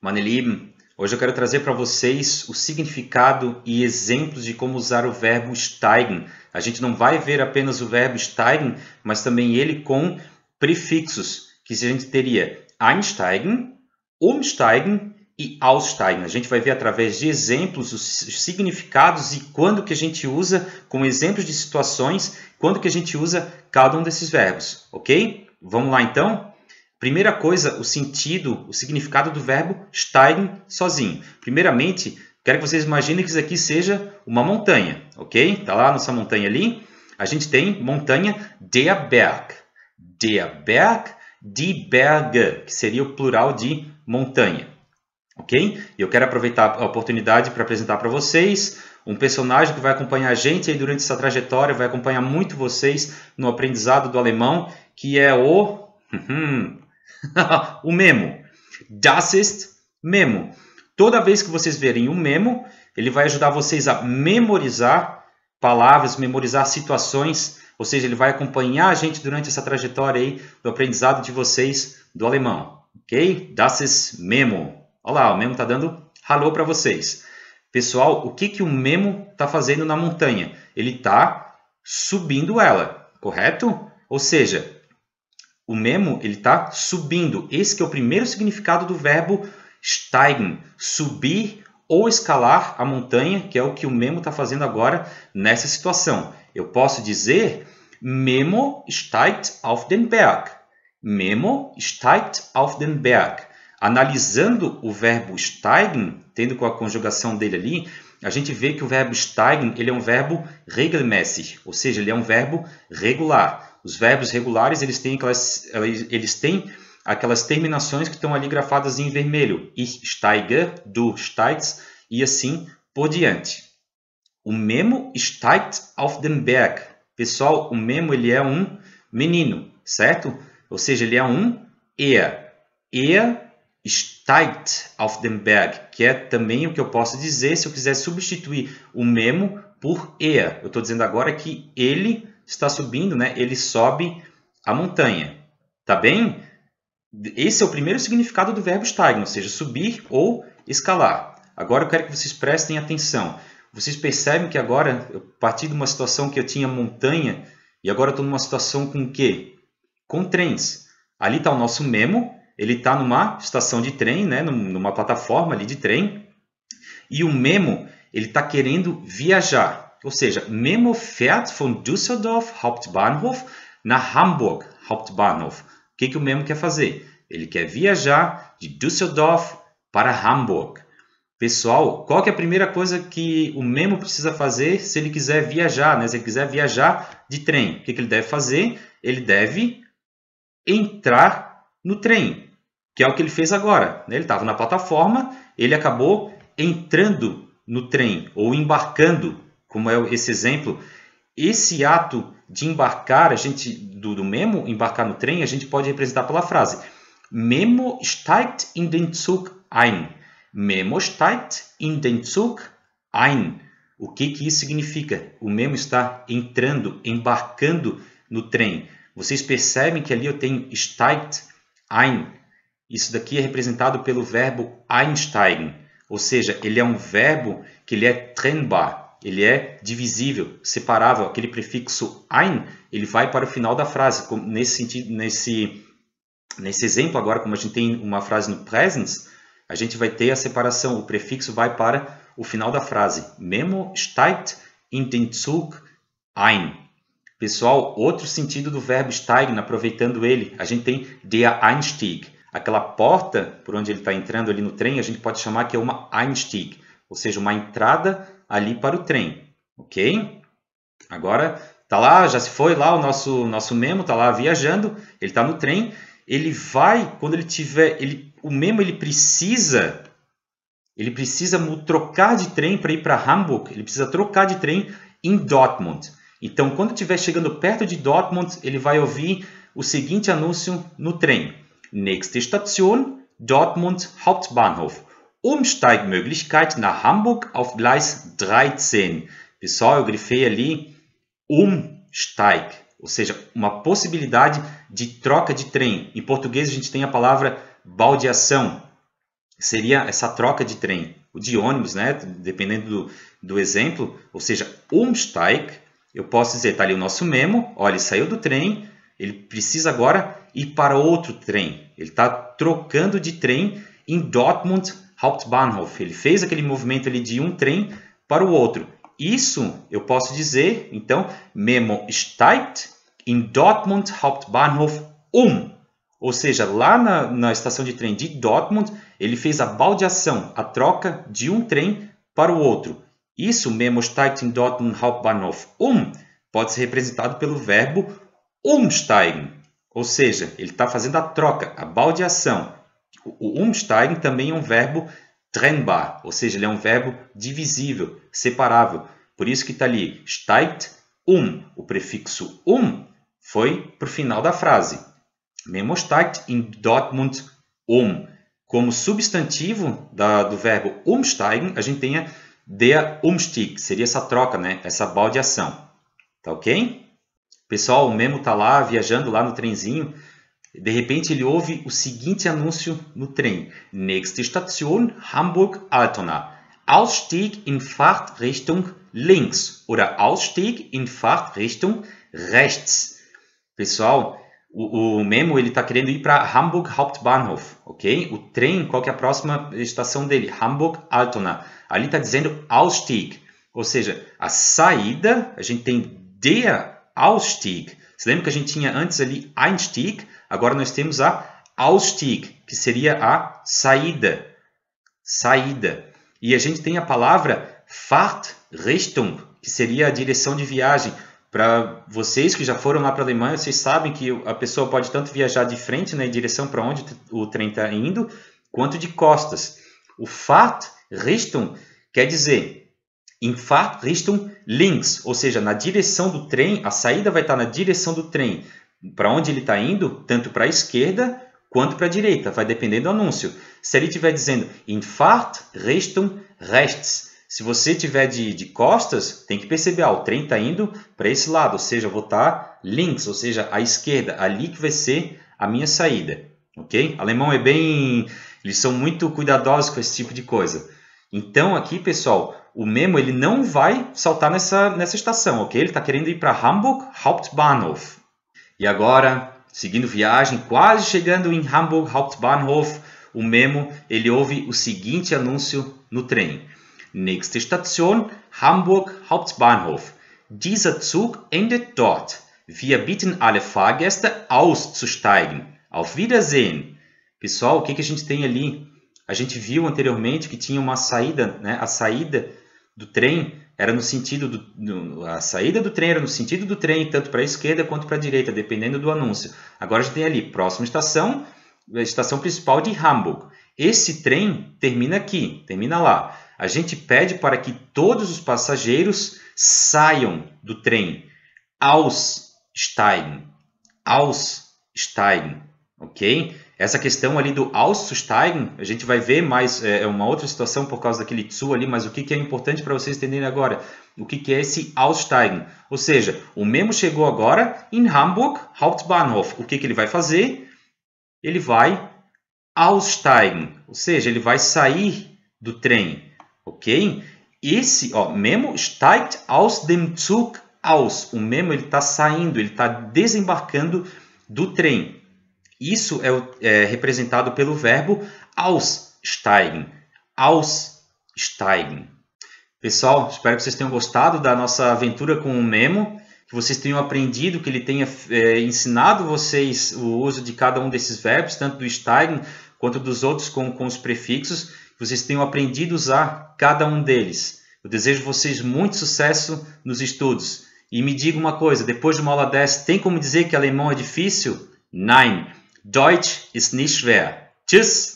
Meine Lieben, hoje eu quero trazer para vocês o significado e exemplos de como usar o verbo steigen. A gente não vai ver apenas o verbo steigen, mas também ele com prefixos, que a gente teria einsteigen, umsteigen e aussteigen. A gente vai ver através de exemplos os significados e quando que a gente usa, com exemplos de situações, quando que a gente usa cada um desses verbos, ok? Vamos lá então? Primeira coisa, o sentido, o significado do verbo steigen sozinho. Primeiramente, quero que vocês imaginem que isso aqui seja uma montanha, ok? Está lá nossa montanha ali. A gente tem montanha der Berg. Der Berg, die Berge, que seria o plural de montanha, ok? E eu quero aproveitar a oportunidade para apresentar para vocês um personagem que vai acompanhar a gente aí durante essa trajetória, vai acompanhar muito vocês no aprendizado do alemão, que é o o memo. Das ist memo. Toda vez que vocês verem um memo, ele vai ajudar vocês a memorizar palavras, memorizar situações, ou seja, ele vai acompanhar a gente durante essa trajetória aí do aprendizado de vocês do alemão, ok? Das ist memo. Olha lá, o memo está dando alô para vocês. Pessoal, o que o memo está fazendo na montanha? Ele está subindo ela, correto? Ou seja, o memo está subindo. Esse que é o primeiro significado do verbo steigen. Subir ou escalar a montanha, que é o que o memo está fazendo agora nessa situação. Eu posso dizer, Memo steigt auf den Berg. Memo steigt auf den Berg. Analisando o verbo steigen, tendo com a conjugação dele ali, a gente vê que o verbo steigen ele é um verbo regelmäßig, ou seja, ele é um verbo regular. Os verbos regulares eles têm aquelas terminações que estão ali grafadas em vermelho. Ich steige, du steigst e assim por diante. O Memo steigt auf den Berg. Pessoal, o Memo ele é um menino, certo? Ou seja, ele é um er. Er steigt auf den Berg, que é também o que eu posso dizer se eu quiser substituir o Memo por er. Eu estou dizendo agora que ele está subindo, né? Ele sobe a montanha. Tá bem? Esse é o primeiro significado do verbo steigen, ou seja, subir ou escalar. Agora eu quero que vocês prestem atenção. Vocês percebem que agora, eu parti de uma situação que eu tinha montanha, e agora eu estou numa situação com o quê? Com trens. Ali está o nosso Memo, ele está numa estação de trem, né? Numa plataforma ali de trem, e o Memo ele está querendo viajar. Ou seja, Memo fährt von Düsseldorf Hauptbahnhof nach Hamburg Hauptbahnhof. O que o Memo quer fazer? Ele quer viajar de Düsseldorf para Hamburg. Pessoal, qual que é a primeira coisa que o Memo precisa fazer se ele quiser viajar, né? Se ele quiser viajar de trem? O que ele deve fazer? Ele deve entrar no trem, que é o que ele fez agora. Ele estava na plataforma, ele acabou entrando no trem ou embarcando, como é esse exemplo. Esse ato de embarcar, do Memo, embarcar no trem, a gente pode representar pela frase Memo steigt in den Zug ein. Memo steigt in den Zug ein. O que isso significa? O Memo está entrando, embarcando no trem. Vocês percebem que ali eu tenho steigt ein. Isso daqui é representado pelo verbo einsteigen. Ou seja, ele é um verbo que ele é trennbar. Ele é divisível, separável. Aquele prefixo ein, ele vai para o final da frase. Nesse sentido, nesse exemplo agora, como a gente tem uma frase no presens, a gente vai ter a separação. O prefixo vai para o final da frase. Memo steigt in den Zug ein. Pessoal, outro sentido do verbo steigen, aproveitando ele, a gente tem der Einstieg. Aquela porta por onde ele está entrando ali no trem, a gente pode chamar que é uma Einstieg, ou seja, uma entrada ali para o trem, ok? Agora, tá lá, já se foi lá o nosso Memo, tá lá viajando, ele está no trem, ele vai, quando ele tiver, o Memo ele precisa trocar de trem para ir para Hamburg, ele precisa trocar de trem em Dortmund. Então, quando estiver chegando perto de Dortmund, ele vai ouvir o seguinte anúncio no trem. Nächste Station, Dortmund Hauptbahnhof. Umsteigmöglichkeit nach Hamburg auf Gleis 13. Pessoal, eu grifei ali Umsteig, ou seja, uma possibilidade de troca de trem. Em português a gente tem a palavra baldeação. seria essa troca de trem, de ônibus, né? Dependendo do exemplo, ou seja, umsteig, eu posso dizer, está ali o nosso memo, olha, ele saiu do trem, ele precisa agora ir para outro trem. Ele está trocando de trem em Dortmund Hauptbahnhof. Ele fez aquele movimento ali de um trem para o outro. Isso eu posso dizer, então, Memo steigt in Dortmund Hauptbahnhof um. Ou seja, lá na estação de trem de Dortmund, ele fez a baldeação, a troca de um trem para o outro. Isso, Memo steigt in Dortmund Hauptbahnhof um, pode ser representado pelo verbo umsteigen. Ou seja, ele está fazendo a troca, a baldeação. O umsteigen também é um verbo trennbar, ou seja, ele é um verbo divisível, separável. Por isso que está ali, steigt O prefixo foi para o final da frase. Memo steigt in Dortmund Como substantivo do verbo umsteigen, a gente tem der Umstieg, seria essa troca, né? Essa baldeação. Tá ok? Pessoal, o Memo está lá, viajando lá no trenzinho. De repente, ele ouve o seguinte anúncio no trem. Nächste Station, Hamburg-Altona. Ausstieg in Fahrtrichtung links oder Ausstieg in Fahrtrichtung rechts. Pessoal, o Memo está querendo ir para Hamburg Hauptbahnhof, ok? O trem, qual que é a próxima estação dele? Hamburg-Altona. Ali está dizendo Ausstieg, ou seja, a saída, a gente tem der Ausstieg. Você lembra que a gente tinha antes ali Einstieg? Agora nós temos a Ausstieg, que seria a saída. Saída. E a gente tem a palavra Fahrtrichtung, que seria a direção de viagem. Para vocês que já foram lá para a Alemanha, vocês sabem que a pessoa pode tanto viajar de frente, né, em direção para onde o trem está indo, quanto de costas. O Fahrtrichtung quer dizer em Fahrtrichtung links, ou seja, na direção do trem, a saída vai estar na direção do trem. Para onde ele está indo, tanto para a esquerda quanto para a direita, vai depender do anúncio. Se ele estiver dizendo in Fahrtrichtung rechts, se você tiver de costas, tem que perceber, o trem está indo para esse lado, ou seja, eu vou estar links, ou seja, à esquerda, ali que vai ser a minha saída, ok? Alemão é bem, eles são muito cuidadosos com esse tipo de coisa. Então aqui, pessoal, o Memo ele não vai saltar nessa estação, ok? Ele está querendo ir para Hamburg Hauptbahnhof. E agora, seguindo viagem, quase chegando em Hamburg Hauptbahnhof, o Memo ele ouve o seguinte anúncio no trem. Nächste Station, Hamburg Hauptbahnhof. Dieser Zug endet dort. Wir bitten alle Fahrgäste auszusteigen. Auf Wiedersehen. Pessoal, o que a gente tem ali? A gente viu anteriormente que tinha uma saída, né? A saída do trem era no sentido a saída do trem era no sentido do trem, tanto para a esquerda quanto para a direita, dependendo do anúncio. Agora a gente tem ali, próxima estação, a estação principal de Hamburg. Esse trem termina aqui, termina lá. A gente pede para que todos os passageiros saiam do trem. Aussteigen. Aussteigen. Ok? Essa questão ali do auszusteigen, a gente vai ver mais, é uma outra situação por causa daquele zu ali, mas o que é importante para vocês entenderem agora? O que é esse aussteigen? Ou seja, o Memo chegou agora em Hamburg Hauptbahnhof. O que ele vai fazer? Ele vai aussteigen, ou seja, ele vai sair do trem. Ok? Esse, Memo steigt aus dem Zug aus. O Memo está saindo, ele está desembarcando do trem. Isso é representado pelo verbo aussteigen. Aussteigen. Pessoal, espero que vocês tenham gostado da nossa aventura com o Memo, que vocês tenham aprendido, que ele tenha ensinado vocês o uso de cada um desses verbos, tanto do steigen quanto dos outros com os prefixos. Vocês tenham aprendido a usar cada um deles. Eu desejo vocês muito sucesso nos estudos. E me diga uma coisa, depois de uma aula dessa, tem como dizer que alemão é difícil? Nein, Deutsch ist nicht schwer. Tschüss!